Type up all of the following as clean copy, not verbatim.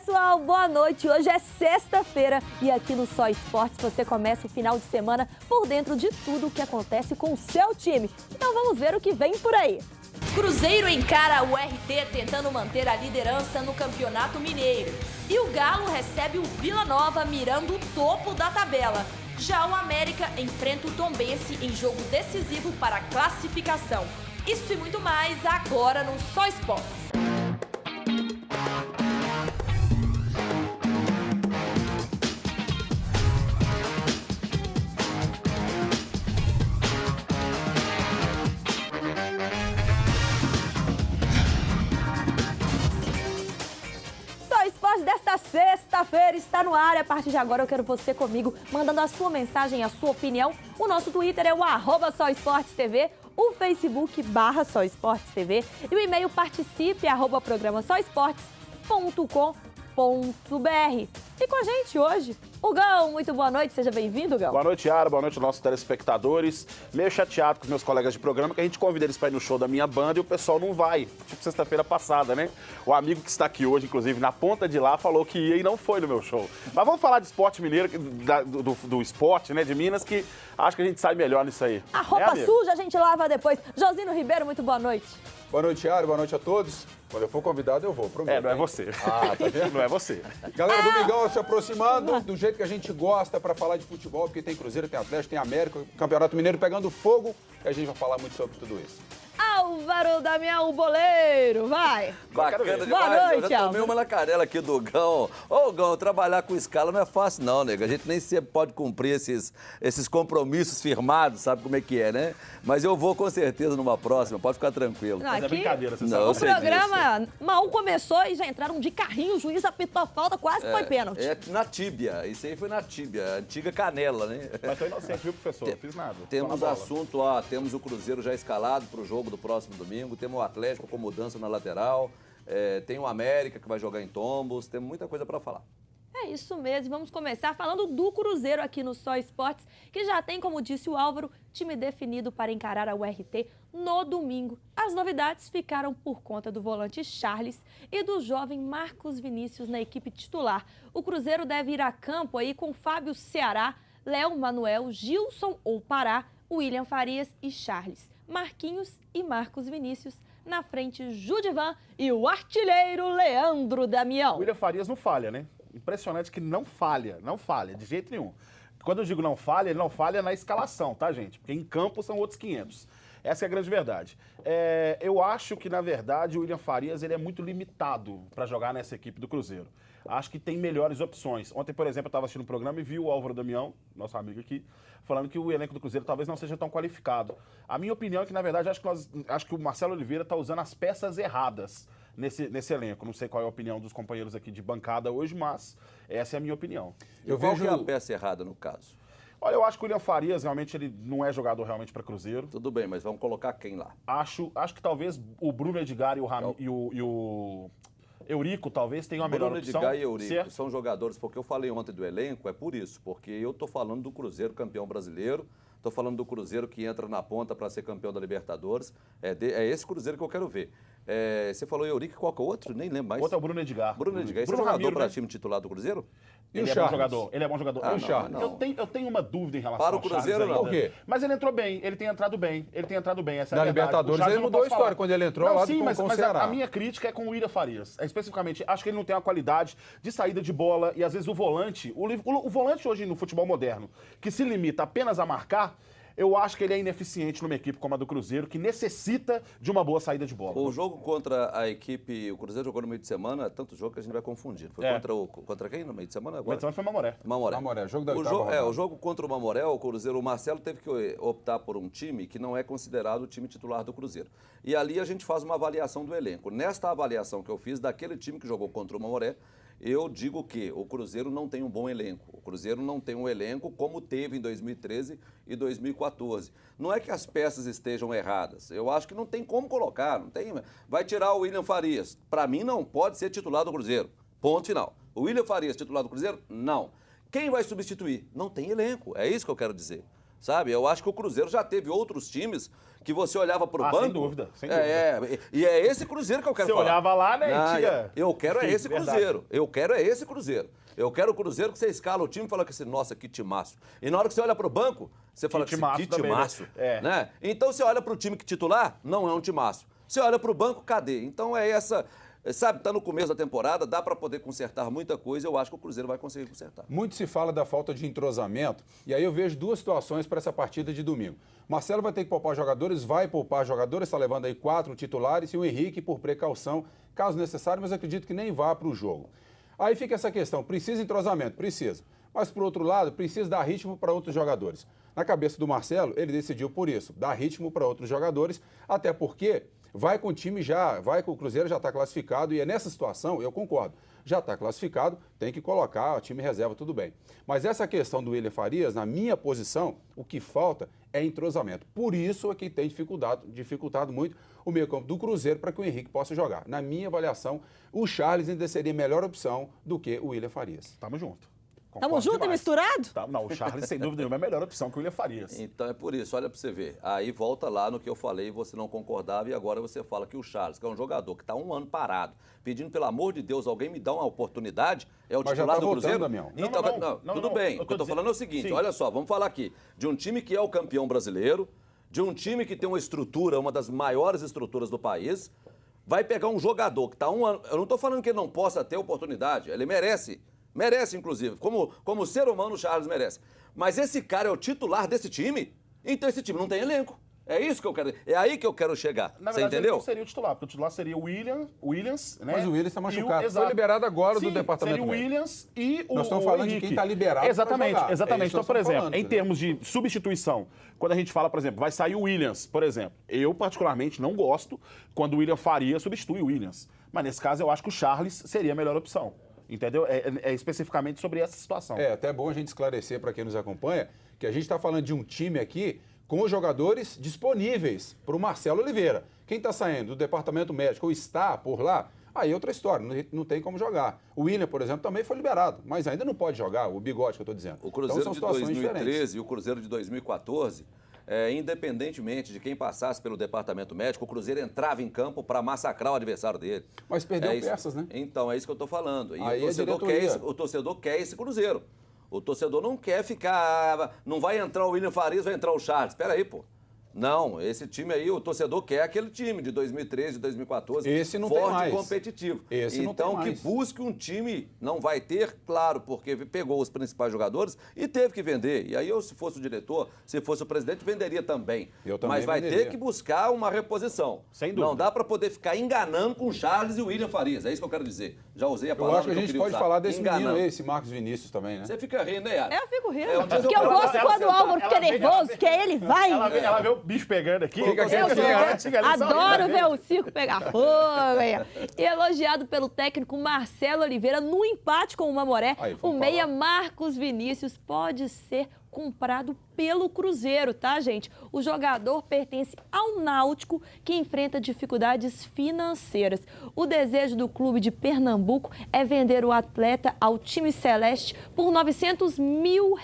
pessoal, boa noite. Hoje é sexta-feira e aqui no Só Esportes você começa o final de semana por dentro de tudo o que acontece com o seu time. Então vamos ver o que vem por aí. Cruzeiro encara o RT tentando manter a liderança no Campeonato Mineiro. E o Galo recebe o Vila Nova mirando o topo da tabela. Já o América enfrenta o Tombense em jogo decisivo para a classificação. Isso e muito mais agora no Só Esportes. Desta sexta-feira está no ar. A partir de agora eu quero você comigo, mandando a sua mensagem, a sua opinião. O nosso Twitter é o @SóEsportesTV, o Facebook /SóEsportesTV e o e-mail participe @programasóesportes.com.br. E com a gente hoje, o Gão. Muito boa noite, seja bem-vindo, Gão. Boa noite, Yara, boa noite aos nossos telespectadores. Meio chateado com os meus colegas de programa, que a gente convida eles para ir no show da minha banda e o pessoal não vai. Tipo sexta-feira passada, né? O amigo que está aqui hoje, inclusive, na ponta de lá, falou que ia e não foi no meu show. Mas vamos falar de esporte mineiro, do esporte, né, de Minas, que acho que a gente sai melhor nisso aí. A roupa suja a gente lava depois. Josino Ribeiro, muito boa noite. Boa noite, Yara, boa noite a todos. Quando eu for convidado, eu vou, prometo. Não é você. Ah, tá vendo? Não é você. Galera, domingão se aproximando do jeito que a gente gosta para falar de futebol, porque tem Cruzeiro, tem Atlético, tem América, o Campeonato Mineiro pegando fogo, e a gente vai falar muito sobre tudo isso. Álvaro Damião, o boleiro, vai. Bacana demais. Boa noite, eu já tomei Álvaro. uma na canela aqui do Gão. Ô, Gão, trabalhar com escala não é fácil não, nega. A gente nem sempre pode cumprir esses compromissos firmados, sabe como é que é, né? Mas eu vou com certeza numa próxima, pode ficar tranquilo. Não, Mas é aqui, brincadeira, você Não, sabe. eu o sei programa mal começou e já entraram de carrinho, o juiz apitou a falta, quase foi pênalti. É na tíbia, isso aí foi na tíbia, antiga canela, né? Mas tô inocente, viu, professor? Não fiz nada. Temos Tô na bola. assunto, temos o Cruzeiro já escalado para o jogo do próximo domingo, temos o Atlético com mudança na lateral, tem o América que vai jogar em Tombos, temos muita coisa para falar. É isso mesmo, vamos começar falando do Cruzeiro aqui no Só Esportes, que já tem, como disse o Álvaro, time definido para encarar a URT no domingo. As novidades ficaram por conta do volante Charles e do jovem Marcos Vinícius na equipe titular. O Cruzeiro deve ir a campo aí com Fábio Ceará, Léo Manuel, Gilson ou Pará, William Farias e Charles, Marquinhos e Marcos Vinícius. Na frente, Judivan e o artilheiro Leandro Damião. O William Farias não falha, né? Impressionante que não falha, de jeito nenhum. Quando eu digo não falha, ele não falha na escalação, tá, gente? Porque em campo são outros 500. Essa é a grande verdade. Eu acho que, na verdade, o William Farias ele é muito limitado para jogar nessa equipe do Cruzeiro. Acho que tem melhores opções. Ontem, por exemplo, eu estava assistindo um programa e vi o Álvaro Damião, nosso amigo aqui, falando que o elenco do Cruzeiro talvez não seja tão qualificado. A minha opinião é que, na verdade, acho que o Marcelo Oliveira está usando as peças erradas nesse elenco. Não sei qual é a opinião dos companheiros aqui de bancada hoje, mas essa é a minha opinião. Qual que é a peça errada no caso? Olha, eu acho que o William Farias realmente ele não é jogador realmente para Cruzeiro. Tudo bem, mas vamos colocar quem lá? Acho que talvez o Bruno Edgar e o Eurico talvez tenham a melhor Bruno opção. Edgar e Eurico certo? são jogadores, porque eu falei ontem do elenco, é por isso, porque eu estou falando do Cruzeiro campeão brasileiro, estou falando do Cruzeiro que entra na ponta para ser campeão da Libertadores, é esse Cruzeiro que eu quero ver. Você falou Eurico, qual que é o outro? Nem lembro mais. Outro é o Bruno Edgar. Bruno Edgar, esse é Bruno jogador Ramiro, para né? time titular do Cruzeiro? Ele é bom jogador. Ele é bom jogador. Ah, E o Charles? não. Eu tenho uma dúvida em relação Para o ao Charles Cruzeiro, ainda. não. Por quê? Mas ele entrou bem, ele tem entrado bem, essa é Na a verdade. Libertadores O Charles ele eu não mudou a posso história falar. quando ele entrou Não, lá sim, com mas o Ceará. a minha crítica é com o William Farias. Especificamente, acho que ele não tem a qualidade de saída de bola e às vezes o volante, o volante hoje no futebol moderno, que se limita apenas a marcar, eu acho que ele é ineficiente numa equipe como a do Cruzeiro, que necessita de uma boa saída de bola. O jogo contra a equipe, o Cruzeiro jogou no meio de semana, tanto jogo que a gente vai confundir. Foi contra quem no meio de semana O agora? Edson foi Mamoré. Mamoré, jogo da oitava rodada. O jogo contra o Mamoré, o Cruzeiro, o Marcelo teve que optar por um time que não é considerado o time titular do Cruzeiro. E ali a gente faz uma avaliação do elenco. Nesta avaliação que eu fiz daquele time que jogou contra o Mamoré, eu digo que o Cruzeiro não tem um bom elenco. O Cruzeiro não tem um elenco como teve em 2013 e 2014. Não é que as peças estejam erradas. Eu acho que não tem como colocar. Não tem. Vai tirar o William Farias. Para mim, não pode ser titular do Cruzeiro. Ponto final. O William Farias, titular do Cruzeiro? Não. Quem vai substituir? Não tem elenco. É isso que eu quero dizer. sabe? Eu acho que o Cruzeiro já teve outros times que você olhava pro banco... Sem dúvida, sem dúvida. E é esse Cruzeiro que eu quero falar. Você olhava lá, né, Não, e tinha... Eu quero Sim, esse verdade. Cruzeiro. Eu quero esse Cruzeiro. Eu quero o Cruzeiro que você escala o time e fala que nossa, que timaço. E na hora que você olha pro banco, você fala que timaço também, né? timaço. É. Né? Então você olha pro time que titular, não é um timaço. Você olha pro banco, cadê? Então é essa... Sabe, tá no começo da temporada, dá para poder consertar muita coisa, eu acho que o Cruzeiro vai conseguir consertar. Muito se fala da falta de entrosamento, e aí eu vejo duas situações para essa partida de domingo. Marcelo vai ter que poupar jogadores, vai poupar jogadores, está levando aí 4 titulares, e o Henrique por precaução, caso necessário, mas acredito que nem vá para o jogo. Aí fica essa questão, precisa entrosamento? Precisa. Mas, por outro lado, precisa dar ritmo para outros jogadores. Na cabeça do Marcelo, ele decidiu por isso, dar ritmo para outros jogadores, até porque... vai com o time já, vai com o Cruzeiro, já está classificado, e é nessa situação, eu concordo, já está classificado, tem que colocar o time reserva, tudo bem. Mas essa questão do William Farias, na minha posição, o que falta é entrosamento. Por isso é que tem dificultado muito o meio-campo do Cruzeiro para que o Henrique possa jogar. Na minha avaliação, o Charles ainda seria melhor opção do que o William Farias. Tamo junto. Tamo junto e misturado? Tá, não, o Charles, sem dúvida nenhuma, é a melhor opção que o William Farias. Então é por isso, olha pra você ver. Aí volta lá no que eu falei, você não concordava e agora você fala que o Charles, que é um jogador que está 1 ano parado, pedindo pelo amor de Deus, alguém me dá uma oportunidade, é o Mas já titular tá do Cruzeiro? voltando, Damião. Então, tudo bem. O que eu tô falando é o seguinte, olha só, vamos falar aqui de um time que é o campeão brasileiro, de um time que tem uma estrutura, uma das maiores estruturas do país, vai pegar um jogador que está 1 ano... Eu não estou falando que ele não possa ter oportunidade, ele merece. Merece, inclusive. Como ser humano, o Charles merece. Mas esse cara é o titular desse time? Então esse time não tem elenco. É isso que eu quero. É aí que eu quero chegar. Na Você verdade, ele entendeu? não seria o titular, porque o titular seria o Williams, né? Mas o Williams está E machucado. exato. Foi liberado agora do Sim, departamento seria o médico. Williams e o Nós estamos falando Henrique. de quem está liberado Exatamente, pra jogar. exatamente. É isso Então, que por nós estamos exemplo, falando, em termos de substituição, quando a gente fala, por exemplo, vai sair o Williams, por exemplo, eu particularmente não gosto quando o William Faria substitui o Williams. Mas nesse caso eu acho que o Charles seria a melhor opção. Entendeu? É especificamente sobre essa situação. É até bom a gente esclarecer para quem nos acompanha que a gente está falando de um time aqui com os jogadores disponíveis para o Marcelo Oliveira. Quem está saindo do departamento médico ou está por lá, aí é outra história, não tem como jogar. O William, por exemplo, também foi liberado, mas ainda não pode jogar, o Bigode que eu estou dizendo. O Cruzeiro então, são de situações 2013 diferentes. e o Cruzeiro de 2014, independentemente de quem passasse pelo departamento médico, o Cruzeiro entrava em campo para massacrar o adversário dele. Mas perdeu isso. peças, né? Então, é isso que eu estou falando. E Aí o torcedor quer esse Cruzeiro. O torcedor não quer ficar... Não vai entrar o William Farias, vai entrar o Charles. Espera aí, pô. Não, esse time aí, o torcedor quer aquele time de 2013, de 2014. Esse não forte tem mais. e competitivo. Esse não então, tem mais. que busque um time, não vai ter, claro, porque pegou os principais jogadores e teve que vender. E aí eu, se fosse o diretor, se fosse o presidente, venderia também. Eu também Mas vai venderia. ter que buscar uma reposição. Sem dúvida. Não dá para poder ficar enganando com o Charles e o William Farias. É isso que eu quero dizer. Já usei a Eu palavra acho que a gente eu pode queria falar usar. desse Enganando. menino aí, esse Marcos Vinícius também, né? Você fica rindo, né, Yara? Eu fico rindo. É, um dia Porque eu eu gosto ela quando o Álvaro fica nervoso, que aí ele vai. Ela vê o bicho pegando aqui. Fica Eu quieto, adoro ver o circo pegar fogo. Aí. E elogiado pelo técnico Marcelo Oliveira no empate com o Mamoré, Aí, o vamos meia falar. Marcos Vinícius pode ser comprado pelo Cruzeiro, tá, gente? O jogador pertence ao Náutico, que enfrenta dificuldades financeiras. O desejo do clube de Pernambuco é vender o atleta ao time celeste por R$900 mil,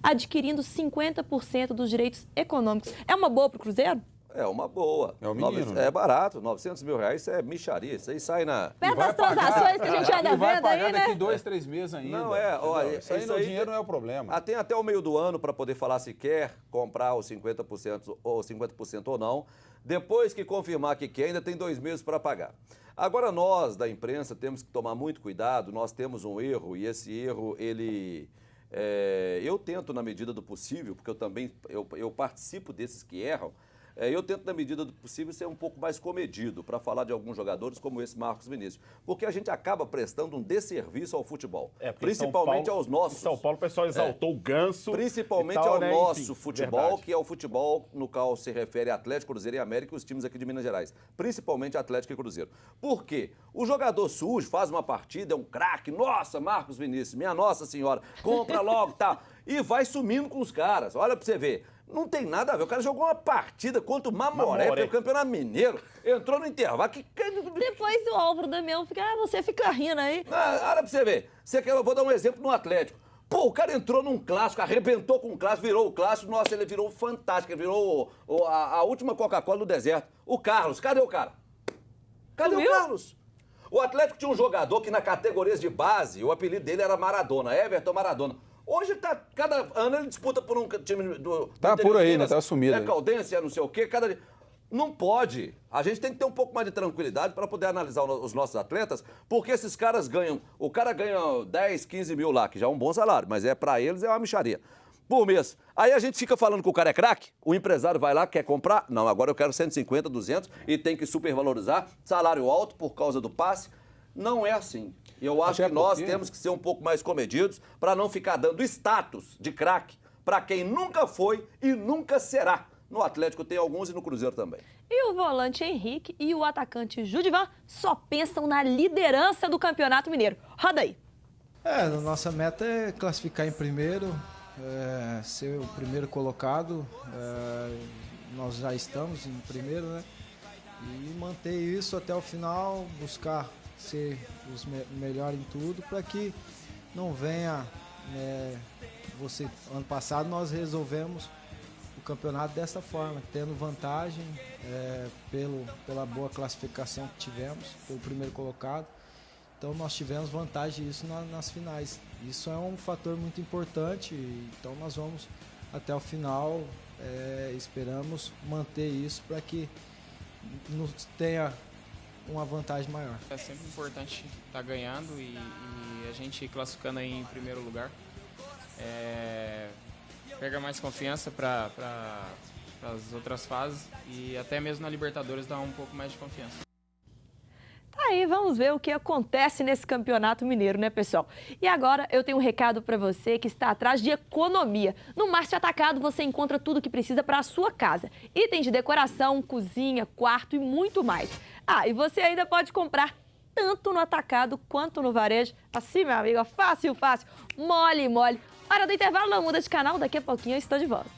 adquirindo 50% dos direitos econômicos. É uma boa pro Cruzeiro? É uma boa. É o menino, né? É barato, R$900 mil, isso é micharia. Isso aí sai na... Perto vai das pagar, transações que a gente anda e vai vendo aí, pagar né? daqui 2, 3 meses ainda. Não, olha, Isso aí no dinheiro não é o problema. Tem até o meio do ano para poder falar se quer comprar os 50% ou não. Depois que confirmar que quer, ainda tem 2 meses para pagar. Agora nós, da imprensa, temos que tomar muito cuidado. Nós temos um erro e esse erro, eu tento na medida do possível, porque eu participo desses que erram, eu tento, na medida do possível, ser um pouco mais comedido para falar de alguns jogadores como esse Marcos Vinícius. Porque a gente acaba prestando um desserviço ao futebol. Principalmente aos nossos. Em São Paulo o pessoal exaltou o Ganso. Principalmente e tal, ao né? nosso Enfim, futebol, verdade. que é o futebol no qual se refere a Atlético, Cruzeiro e América e os times aqui de Minas Gerais. Principalmente Atlético e Cruzeiro. Por quê? O jogador surge, faz uma partida, é um craque. Nossa, Marcos Vinícius, minha Nossa Senhora, compra logo, tá? E vai sumindo com os caras. Olha pra você ver. Não tem nada a ver. O cara jogou uma partida contra o Mamoré pelo Campeonato Mineiro. Entrou no intervalo. Depois o Álvaro Damião fica, você fica rindo aí. Olha pra você ver. Eu vou dar um exemplo no Atlético. Pô, o cara entrou num clássico, arrebentou com o clássico, virou o clássico. Nossa, ele virou fantástico, ele virou a última Coca-Cola do deserto. O Carlos, cadê o cara? Cadê o Carlos? O Atlético tinha um jogador que na categorias de base, o apelido dele era Maradona, Everton Maradona. Hoje tá, cada ano ele disputa por um time do... Tá por aí, né? Tá assumido. É Caldense, é não sei o quê, Não pode. A gente tem que ter um pouco mais de tranquilidade para poder analisar os nossos atletas, porque esses caras ganham... O cara ganha 10, 15 mil lá, que já é um bom salário, mas para eles é uma mixaria. Por mês. Aí a gente fica falando que o cara é craque, o empresário vai lá, quer comprar. Não, agora eu quero 150, 200 e tem que supervalorizar. Salário alto por causa do passe. Não é assim. Eu acho que nós temos que ser um pouco mais comedidos para não ficar dando status de craque para quem nunca foi e nunca será. No Atlético tem alguns e no Cruzeiro também. E o volante Henrique e o atacante Judivan só pensam na liderança do Campeonato Mineiro. Roda aí. A nossa meta é classificar em primeiro, ser o primeiro colocado. Nós já estamos em primeiro, né? E manter isso até o final, buscar ser os melhor em tudo, para que não venha... ano passado nós resolvemos o campeonato dessa forma, tendo vantagem pela boa classificação que tivemos, pelo primeiro colocado. Então nós tivemos vantagem disso nas finais. Isso é um fator muito importante, então nós vamos até o final, esperamos manter isso para que nos tenha uma vantagem maior. É sempre importante estar ganhando e a gente classificando aí em primeiro lugar. Pega mais confiança para as outras fases e até mesmo na Libertadores dá um pouco mais de confiança. Tá aí, vamos ver o que acontece nesse Campeonato Mineiro, né, pessoal? E agora eu tenho um recado para você que está atrás de economia. No Márcio Atacado você encontra tudo que precisa para a sua casa. Itens de decoração, cozinha, quarto e muito mais. E você ainda pode comprar tanto no atacado quanto no varejo. Assim, meu amigo, fácil, fácil, mole, mole. Hora do intervalo, não muda de canal, daqui a pouquinho eu estou de volta.